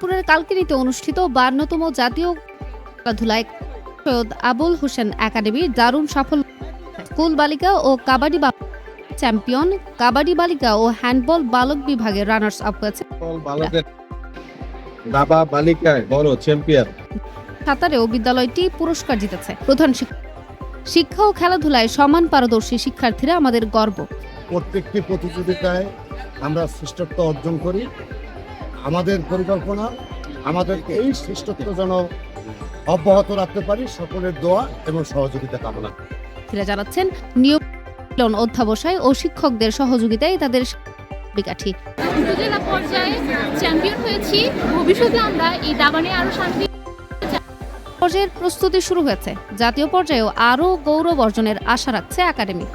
চাঁদপুরের কালকিনিতে অনুষ্ঠিত 52তম জাতীয় খেলাধুলায় সৈয়দ আবুল হোসেন একাডেমির দারুণ সাফল্য। স্কুল বালিকা ও কাবাডি চ্যাম্পিয়ন, কাবাডি বালিকা ও হ্যান্ডবল বালক বিভাগে রানার্স আপ হয়েছে। দাবা বালিকায় বড় চ্যাম্পিয়ন। সাঁতারেও বিদ্যালয়টি পুরস্কার জিতেছে। প্রধান শিক্ষা ও খেলাধুলায় সমান পারদর্শী শিক্ষার্থীরা আমাদের গর্ব। প্রত্যেকটি প্রতিযোগিতায় আমরা শ্রেষ্ঠত্ব অর্জন করি। আমাদের পরিকল্পনা আমাদেরকে এই শ্রেষ্ঠত্ব যেন অব্যাহত রাখতে পারি। সকলের দোয়া এবং সহযোগিতা কামনা। জানাচ্ছেন নিয়ম অধ্যাবসায় ও শিক্ষকদের সহযোগিতায় তাদের বিকাঠি। উপজেলা পর্যায়ে চ্যাম্পিয়ন হয়েছি। ভবিষ্যতে আমরা এই দাবানে আরো শান্তি পর্যায়ের প্রস্তুতি শুরু হয়েছে। জাতীয় পর্যায়েও আরও গৌরব অর্জনের আশা রাখছে একাডেমি।